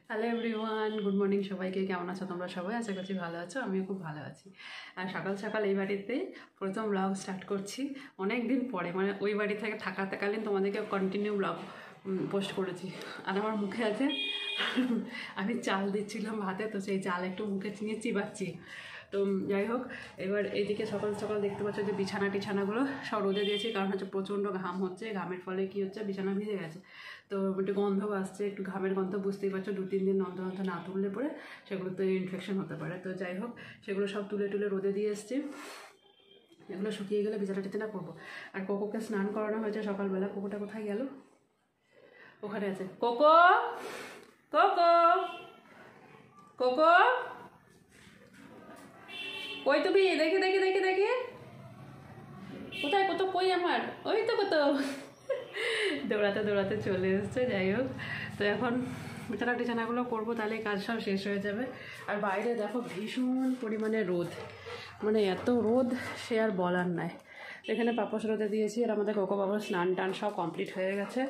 Hello everyone, good morning সবাইকে। কেমন আছো তোমরা সবাই? আশা করছি ভালো আছো, আমিও খুব ভালো আছি। আর সকাল সকাল এই বাড়িতে প্রথম ব্লগ স্টার্ট করছি অনেক দিন পরে, মানে ওই বাড়ি থেকে থাকাকালীন তোমাদেরকে কন্টিনিউ ব্লগ পোস্ট করেছি। আর আমার মুখে আছে আমি চাল দিচ্ছিলাম ভাতে, তো সেই চাল একটু মুখে নিয়ে চিবাচ্ছি। তো যাই হোক, এবার এইদিকে সকাল সকাল দেখতে পাচ্ছ যে বিছানা টিছানাগুলো সব রোদে দিয়েছি, কারণ হচ্ছে প্রচণ্ড ঘাম হচ্ছে। ঘামের ফলে কী হচ্ছে, বিছানা ভিজে গেছে, তো একটু গন্ধ আসছে, একটু ঘামের গন্ধ বুঝতেই পারছো। 2-3 দিন অন্তর না তুললে পরে সেগুলোতে ইনফেকশন হতে পারে। তো যাই হোক, সেগুলো সব তুলে তুলে রোদে দিয়ে এসছি। এগুলো শুকিয়ে গেলে বিছানা টিছানা করবো। আর কোকোকে স্নান করানো হয়েছে সকালবেলা। কোকোটা কোথায় গেল? ওখানে আছে। কোকো, কোকো, কোকো, কই তুমি? দেখে দেখে দেখে দেখে কোথায়? কত কই আমার? ওই তো কত দৌড়াতে দৌড়াতে চলে এসছে। যাই হোক, তো এখন বিছানা টিছানাগুলো করবো, তাহলে কাজ সব শেষ হয়ে যাবে। আর বাইরে দেখো ভীষণ পরিমাণে রোদ, মানে এত রোদ সে আর বলার নাই। এখানে পাপোশ রোদে দিয়েছি, আর আমাদের কোকো বাবার স্নান টান সব কমপ্লিট হয়ে গেছে।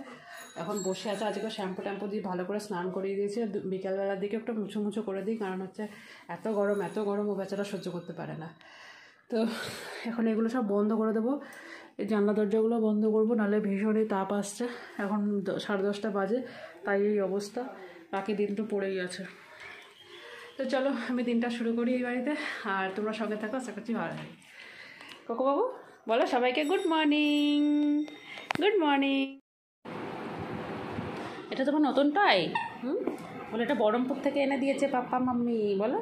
এখন বসে আছে। আজকে শ্যাম্পু ট্যাম্পু দিয়ে ভালো করে স্নান করিয়ে দিয়েছি। বিকালবেলার দিকে একটু মুছো মুছো করে দিই, কারণ হচ্ছে এত গরম ও বেচারা সহ্য করতে পারে না। তো এখন এগুলো সব বন্ধ করে দেবো, এই জানলা দরজাগুলো বন্ধ করবো, নাহলে ভীষণই তাপ আসছে। এখন 10:30 বাজে, তাই এই অবস্থা। বাকি দিন তো পড়েই আছে। তো চলো আমি দিনটা শুরু করি এই বাড়িতে, আর তোমরা সঙ্গে থাকো, আশা করছি ভালো লাগে। কোকো বাবু বলো সবাইকে গুড মর্নিং। Good morning. এটা তোমার নতুন টয়? বলে এটা বহরমপুর থেকে এনে দিয়েছে পাপা মাম্মি। বলো,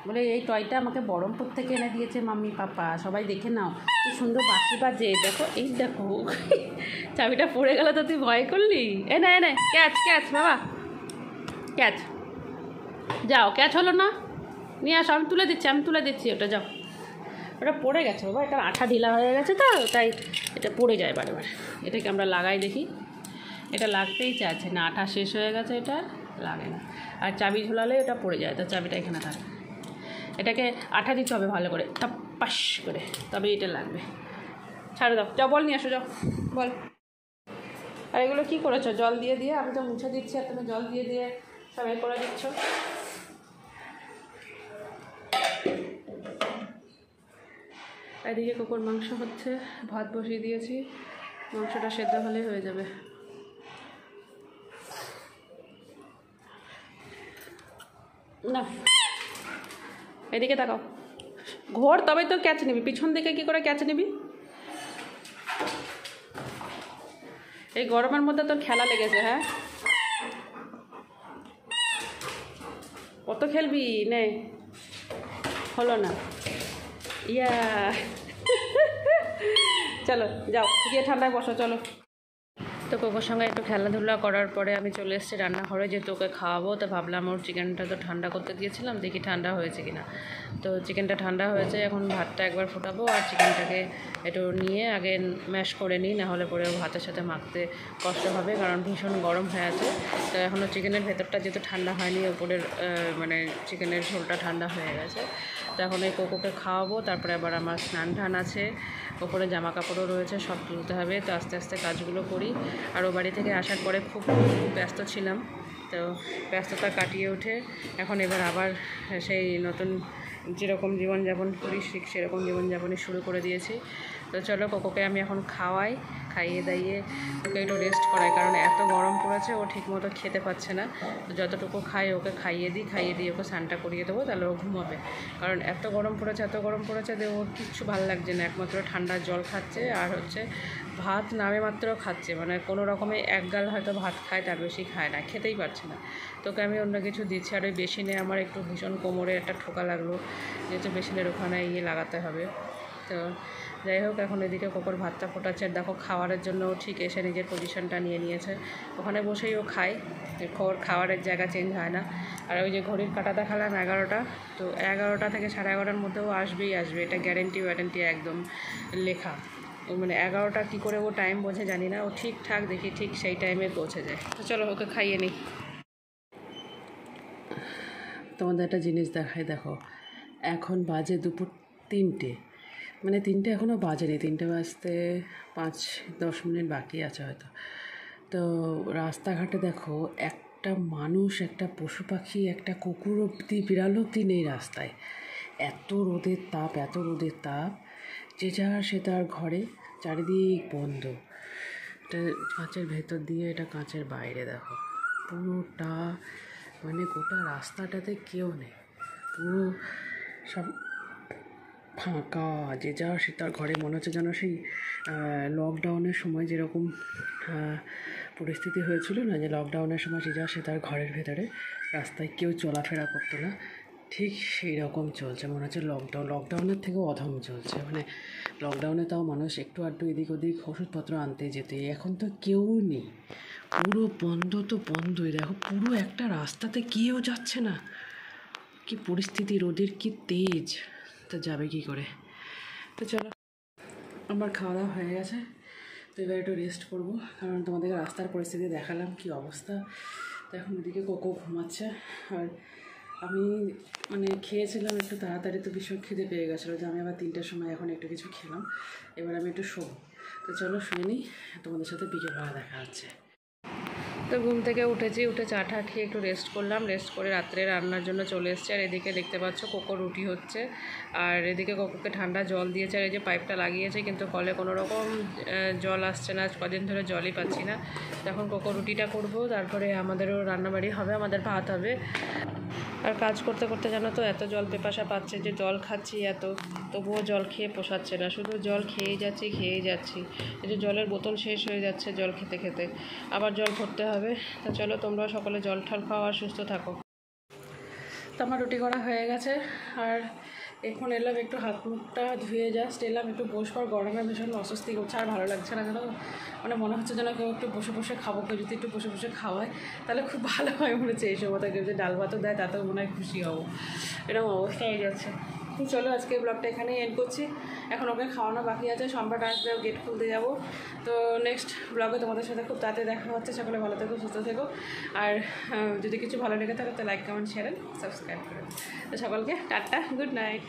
বলে এই টয়টা আমাকে বহরমপুর থেকে এনে দিয়েছে মাম্মি পাপা। সবাই দেখে নাও কি সুন্দর বাঁশি বাজে। দেখো, এই দেখো চাবিটা পড়ে গেল তো তুই ভয় করলি? এ না, এ না, ক্যাচ ক্যাচ বাবা, ক্যাচ। যাও, ক্যাচ হলো না, নিয়ে আসো, আমি তুলে দিচ্ছি ওটা। যাও, ওটা পড়ে গেছে বাবা, এটা আঠা ঢিলা হয়ে গেছে তো, তাই এটা পড়ে যায় বারে বারে। এটাকে আমরা লাগাই দেখি, এটা লাগতেই চাইছে না, আঠা শেষ হয়ে গেছে, এটা লাগে না। আর চাবি ঝোলালে এটা পড়ে যায়, তো চাবিটা এখানে থাকে। এটাকে আঠা দিতে হবে ভালো করে, টাপ্পাস করে, তবে এটা লাগবে। ছাড়ো, দাও, যাও, বল নিয়ে আসো, যাও বল। আর এগুলো কী করেছো? জল দিয়ে দিয়ে আমি তো মুছে দিচ্ছি, আর তুমি জল দিয়ে দিয়ে সব এ করে দিচ্ছ। এদিকে কুকুর মাংস হচ্ছে, ভাত বসিয়ে দিয়েছি, মাংসটা সেদ্ধ হলেই হয়ে যাবে। না, এদিকে তাকাও, ঘোর, তবে তো ক্যাচ নিবি। পিছন দিকে কি করে ক্যাচ নিবি? এই গরমের মধ্যে তোর খেলা লেগেছে, হ্যাঁ? কত খেলবি? নে, হলো না, ইয়া চলো যাও, গিয়ে ঠান্ডায় বসো, চলো। তো কোকোর সঙ্গে একটু খেলাধুলা করার পরে আমি চলে এসেছি রান্নাঘরে, যেহেতু ওকে খাওয়াবো। তো ভাবলাম ওর চিকেনটা তো ঠান্ডা করতে দিয়েছিলাম, দেখি ঠান্ডা হয়েছে কিনা। তো চিকেনটা ঠান্ডা হয়েছে, এখন ভাতটা একবার ফোটাবো, আর চিকেনটাকে একটু নিয়ে আগে ম্যাশ করে নিই, নাহলে পরে ভাতের সাথে মাখতে কষ্ট হবে, কারণ ভীষণ গরম হয়ে আছে। তো এখনও চিকেনের ভেতরটা যেহেতু ঠান্ডা হয়নি, ওপরের মানে চিকেনের ঝোলটা ঠান্ডা হয়ে গেছে। তো এখন এই কোকোকে খাওয়াবো, তারপরে আবার আমার স্নান টান আছে, ওপরে জামা কাপড়ও রয়েছে, সব তুলতে হবে। তো আস্তে আস্তে কাজগুলো করি। আর ও বাড়ি থেকে আসার পরে খুব ব্যস্ত ছিলাম, তো ব্যস্ততা কাটিয়ে উঠে এখন এবার আবার সেই নতুন যেরকম জীবনযাপন করি ঠিক সেরকম জীবনযাপনই শুরু করে দিয়েছি। তো চলো কোকোকে আমি এখন খাওয়াই, খাইয়ে দাইয়ে ওকে একটু রেস্ট করাই, কারণ এত গরম পড়েছে, ও ঠিকমতো খেতে পাচ্ছে না। তো যতটুকু খাই ওকে খাইয়ে দিই ওকে স্নানটা করিয়ে দেবো, তাহলে ও ঘুমাবে। কারণ এত গরম পড়েছে যে ওর কিচ্ছু ভালো লাগছে না, একমাত্র ঠান্ডার জল খাচ্ছে, আর হচ্ছে ভাত নামে মাত্র খাচ্ছে, মানে কোনো রকমে এক গাল হয়তো ভাত খায়, তার বেশি খায় না, খেতেই পারছে না। তোকে আমি অন্য কিছু দিচ্ছি। আর ওই বেসিনে আমার একটু ভীষণ কোমরে একটা ঠোকা লাগলো, যেহেতু বেসিনের ওখানে লাগাতে হবে। তো যাই হোক, এখন এদিকে কোকোর ভাতটা ফোটাচ্ছে। দেখো, খাওয়ারের জন্য ঠিক এসে নিজের পজিশনটা নিয়ে নিয়েছে, ওখানে বসেই ও খায়, খাওয়ারের জায়গা চেঞ্জ হয় না। আর ওই যে ঘড়ির কাঁটা দেখালাম 11টা, তো 11টা থেকে 11:30-র মধ্যে ও আসবে, এটা গ্যারেন্টি একদম লেখা। ও মানে 11টা কী করে ও টাইম বোঝে জানি না, ও ঠিকঠাক দেখি ঠিক সেই টাইমে পৌঁছে যায়। তো চলো ওকে খাইয়ে নিই। তোমাদের একটা জিনিস দেখাই, দেখো, এখন বাজে দুপুর 3টে, মানে 3টে এখনও বাজেনি, 3টে বাজতে 5-10 মিনিট বাকি আছে হয়তো। তো রাস্তাঘাটে দেখো একটা মানুষ, একটা পশু পাখি, একটা কুকুর অব্দি, বিড়াল অব্দি নেই রাস্তায়। এত রোদের তাপ, এত রোদের তাপ, যে যার সে তার ঘরে, চারিদিক বন্ধ। এটা কাঁচের ভেতর দিয়ে, এটা কাঁচের বাইরে দেখো, পুরোটা মানে গোটা রাস্তাটাতে কেউ নেই, পুরো সব ফাঁকা, যে যার সে তার ঘরে। মনে হচ্ছে যেন সেই লকডাউনের সময় যেরকম পরিস্থিতি হয়েছিল না, যে লকডাউনের সময় যে যার সে তার ঘরের ভেতরে, রাস্তায় কেউ চলাফেরা করতো না, ঠিক সেই রকম চলছে। মনে হচ্ছে লকডাউনের থেকেও অধম চলছে। মানে লকডাউনে তাও মানুষ একটু আধটু এদিক ওদিক ওষুধপত্র আনতে যেত, এখন তো কেউ নেই, পুরো বন্ধ। তো বন্ধই, দেখো পুরো একটা রাস্তাতে কেউ যাচ্ছে না। কি পরিস্থিতি, রোদের কি তেজ, তো যাবে কি করে। তো চলো, আমার খাওয়া দাওয়া হয়ে গেছে, তো এবার একটু রেস্ট করবো, কারণ তোমাদেরকে রাস্তার পরিস্থিতি দেখালাম কি অবস্থা। তো এখন ওদিকে কোকো ঘুমাচ্ছে, আর আমি মানে খেয়েছিলাম একটু তাড়াতাড়ি, তো ভীষণ খিদে পেয়ে গেছিলো, যে আমি আবার 3টার সময় এখন একটু কিছু খেলাম। এবার আমি একটু শোবো। তো চলো শুয়ে নিই, তোমাদের সাথে বিকেলবেলা দেখা হচ্ছে। তো ঘুম থেকে উঠেছি, উঠে চা টা খেয়ে একটু রেস্ট করলাম, রেস্ট করে রাত্রে রান্নার জন্য চলে এসেছি। আর এদিকে দেখতে পাচ্ছ কোকো রুটি হচ্ছে, আর এদিকে কোকোকে ঠান্ডা জল দিয়েছে, আর এই যে পাইপটা লাগিয়েছে, কিন্তু কলে কোনো রকম জল আসছে না, কদিন ধরে জলই পাচ্ছি না। এখন কোকো রুটিটা করবো, তারপরে আমাদেরও রান্নাবাড়ি হবে, আমাদের ভাত হবে। আর কাজ করতে করতে জানো তো এত জল পেপাসা পাচ্ছে, যে জল খাচ্ছি এত, তবুও জল খেয়ে পোষাচ্ছে না, শুধু জল খেয়েই যাচ্ছি। এই যে জলের বোতল শেষ হয়ে যাচ্ছে জল খেতে খেতে, আবার জল ভরতে হবে। তা চলো, তোমরাও সকলে জল ঠল খাও আর সুস্থ থাকো। তো আমার রুটি করা হয়ে গেছে, আর এখন এলাম একটু হাত মুখটা ধুয়ে, জাস্ট এলাম একটু বসবার, গরমে ভীষণ অস্বস্তি করছে, আর ভালো লাগছে না যেন, মানে মনে হচ্ছে যেন কেউ একটু বসে বসে খাবো, কেউ যদি একটু বসে বসে খাওয়ায় তাহলে খুব ভালো হয় মনে হচ্ছে। এই সময়টা কেউ যদি ডাল ভাতও দেয় তাতেও মনে হয় খুশি হবো, এরকম অবস্থা হয়ে যাচ্ছে। চলো আজকে ব্লগটা এখানেই এন্ড করছি, এখন ওকে খাওয়ানো বাকি আছে, সম্রাট আসবে, গেট খুলতে যাবো। তো নেক্সট ব্লগে তোমাদের সাথে খুব তাড়াতাড়ি দেখা হচ্ছে। সকলে ভালো থেকো, সুস্থ থেকো, আর যদি কিছু ভালো লেগে থাকে তো লাইক, কমেন্ট, শেয়ার, সাবস্ক্রাইব করো। তো সকলকে টাটা, গুড নাইট।